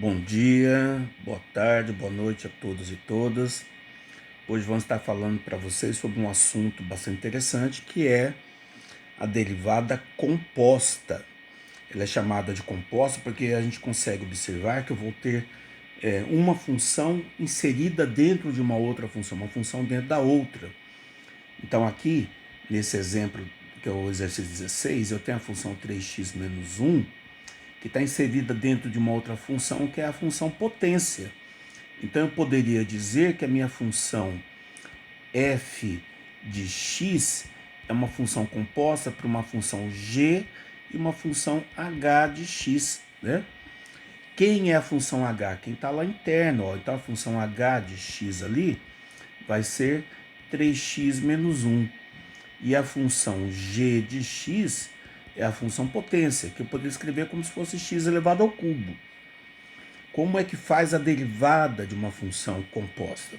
Bom dia, boa tarde, boa noite a todos e todas. Hoje vamos estar falando para vocês sobre um assunto bastante interessante que é a derivada composta. Ela é chamada de composta porque a gente consegue observar que eu vou ter uma função inserida dentro de uma outra função, uma função dentro da outra. Então aqui, nesse exemplo que é o exercício 16, eu tenho a função 3x menos 1, que está inserida dentro de uma outra função, que é a função potência. Então eu poderia dizer que a minha função f de x é uma função composta por uma função g e uma função h de x, né? Quem é a função h? Quem está lá interno, ó. Então a função h de x ali vai ser 3x menos 1. E a função g de x é a função potência, que eu poderia escrever como se fosse x elevado ao cubo. Como é que faz a derivada de uma função composta?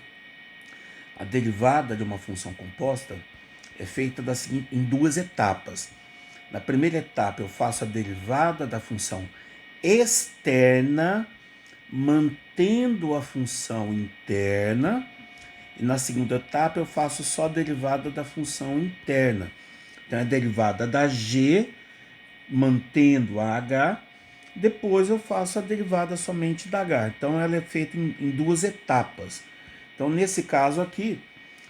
A derivada de uma função composta é feita em duas etapas. Na primeira etapa, eu faço a derivada da função externa, mantendo a função interna. E na segunda etapa, eu faço só a derivada da função interna. Então, é a derivada da g, mantendo a h. Depois eu faço a derivada somente da h. Então ela é feita em duas etapas. Então nesse caso aqui,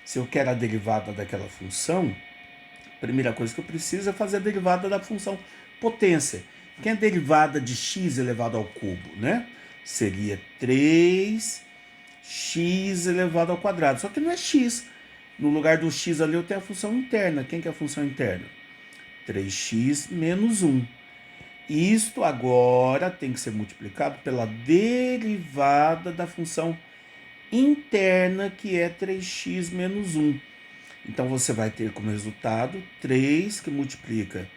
se eu quero a derivada daquela função, a primeira coisa que eu preciso é fazer a derivada da função potência, que é a derivada de x elevado ao cubo, né? Seria 3x elevado ao quadrado. Só que não é x. No lugar do x ali eu tenho a função interna. Quem que é a função interna? 3x menos 1. Isto agora tem que ser multiplicado pela derivada da função interna, que é 3x menos 1. Então você vai ter como resultado 3, que multiplica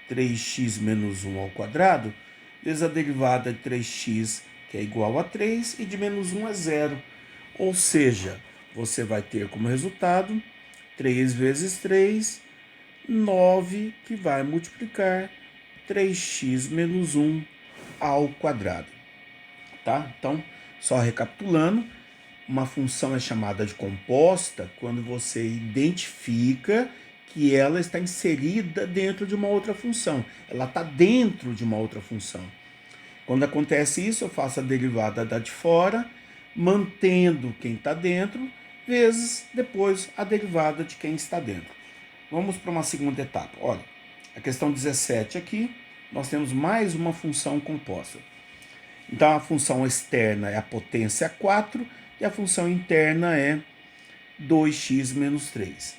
3x menos 1 ao quadrado, vezes a derivada de 3x, que é igual a 3, e de menos 1 é 0. Ou seja, você vai ter como resultado 3 vezes 3, 9, que vai multiplicar 3x menos 1 ao quadrado. Tá? Então, só recapitulando, uma função é chamada de composta quando você identifica que ela está inserida dentro de uma outra função. Ela está dentro de uma outra função. Quando acontece isso, eu faço a derivada da de fora, mantendo quem está dentro, vezes depois a derivada de quem está dentro. Vamos para uma segunda etapa. Olha, a questão 17 aqui, nós temos mais uma função composta. Então a função externa é a potência 4 e a função interna é 2x menos 3.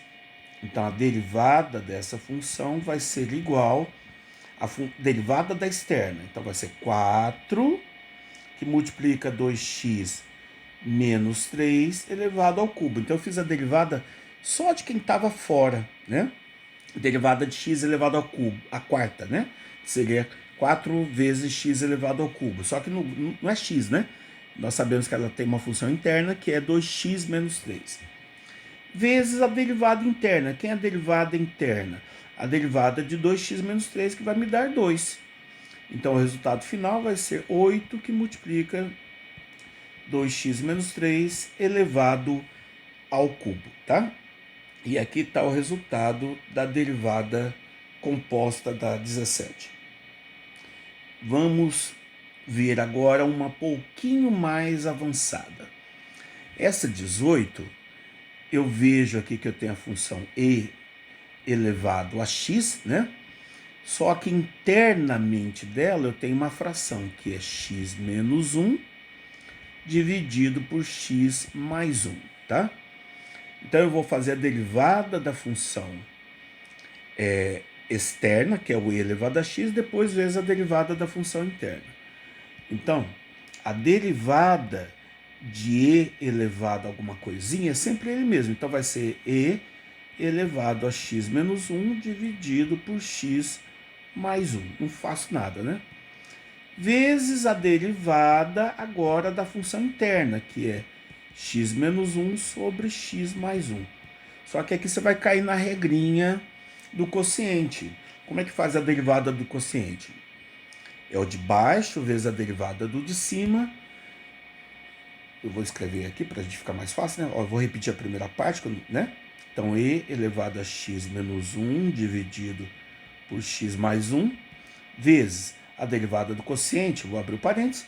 Então a derivada dessa função vai ser igual à derivada da externa. Então vai ser 4, que multiplica 2x menos 3 elevado ao cubo. Então eu fiz a derivada só de quem estava fora, né? Derivada de x elevado ao cubo, a quarta, né? Seria 4 vezes x elevado ao cubo. Só que não é x, né? Nós sabemos que ela tem uma função interna que é 2x menos 3. Vezes a derivada interna. Quem é a derivada interna? A derivada de 2x menos 3, que vai me dar 2. Então o resultado final vai ser 8, que multiplica 2x menos 3 elevado ao cubo, tá? E aqui está o resultado da derivada composta da 17. Vamos ver agora uma pouquinho mais avançada. Essa 18, eu vejo aqui que eu tenho a função e elevado a x, né? Só que internamente dela eu tenho uma fração que é x menos 1 dividido por x mais 1, tá? Então eu vou fazer a derivada da função externa, que é o e elevado a x, depois vezes a derivada da função interna. Então, a derivada de e elevado a alguma coisinha é sempre ele mesmo. Então vai ser e elevado a x menos 1 dividido por x mais 1. Não faço nada, né? Vezes a derivada agora da função interna, que é x menos 1 sobre x mais 1. Só que aqui você vai cair na regrinha do quociente. Como é que faz a derivada do quociente? é o de baixo vezes a derivada do de cima. Eu vou escrever aqui para a gente ficar mais fácil, né? Ó, eu vou repetir a primeira parte, né? Então, e elevado a x menos 1 dividido por x mais 1, vezes a derivada do quociente, vou abrir o parênteses,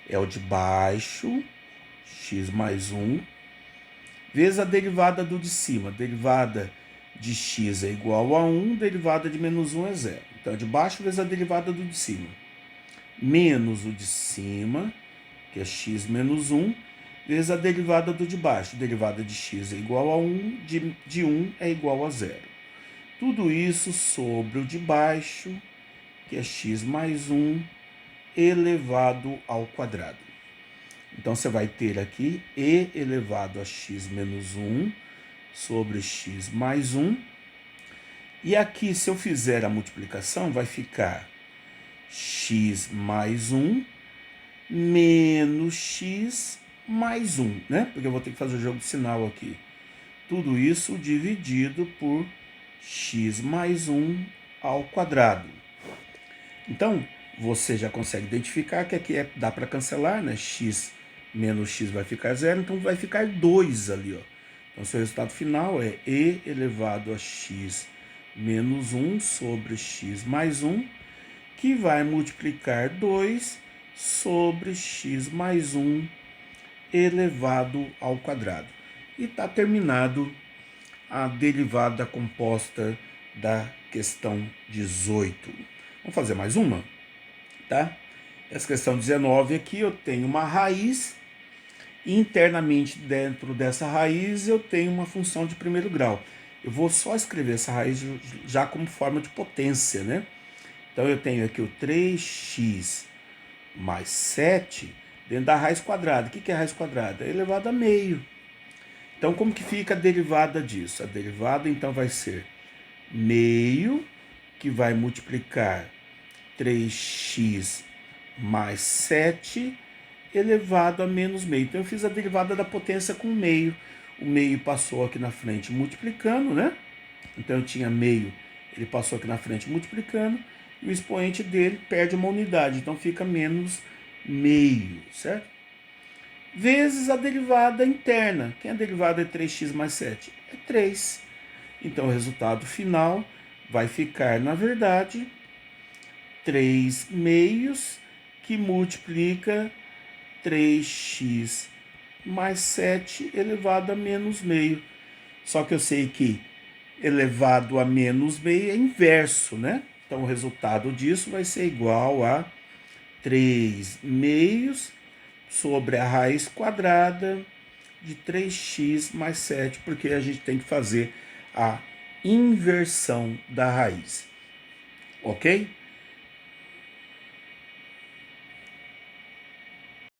é o de baixo, x mais 1, vezes a derivada do de cima. Derivada de x é igual a 1, derivada de menos 1 é 0. Então, é de baixo vezes a derivada do de cima. Menos o de cima, que é x menos 1, vezes a derivada do de baixo. Derivada de x é igual a 1, de 1 é igual a 0. Tudo isso sobre o de baixo, que é x mais 1, elevado ao quadrado. Então, você vai ter aqui e elevado a x menos 1 sobre x mais 1. E aqui, se eu fizer a multiplicação, vai ficar x mais 1 menos x mais 1, né? Porque eu vou ter que fazer o jogo de sinal aqui. Tudo isso dividido por x mais 1 ao quadrado. Então, você já consegue identificar que aqui dá para cancelar, né? X menos x vai ficar 0, então vai ficar 2 ali, ó. Então, seu resultado final é e elevado a x menos 1 sobre x mais 1, que vai multiplicar 2 sobre x mais 1 elevado ao quadrado. E está terminado a derivada composta da questão 18. Vamos fazer mais uma, tá? Essa questão 19 aqui eu tenho uma raiz e internamente dentro dessa raiz eu tenho uma função de primeiro grau. Eu vou só escrever essa raiz já como forma de potência, né? Então eu tenho aqui o 3x mais 7 dentro da raiz quadrada. O que é a raiz quadrada? É elevado a meio. Então como que fica a derivada disso? A derivada então vai ser meio, que vai multiplicar 3x mais 7 elevado a menos meio. Então eu fiz a derivada da potência com meio. O meio passou aqui na frente multiplicando, né? Então eu tinha meio, ele passou aqui na frente multiplicando, e o expoente dele perde uma unidade, então fica menos meio, certo? Vezes a derivada interna. Quem é a derivada de 3x mais 7? É 3. Então o resultado final vai ficar, na verdade, 3 meios, que multiplica 3x mais 7 elevado a menos meio. Só que eu sei que elevado a menos meio é inverso, né? Então o resultado disso vai ser igual a 3 meios sobre a raiz quadrada de 3x mais 7, porque a gente tem que fazer a inversão da raiz. Ok?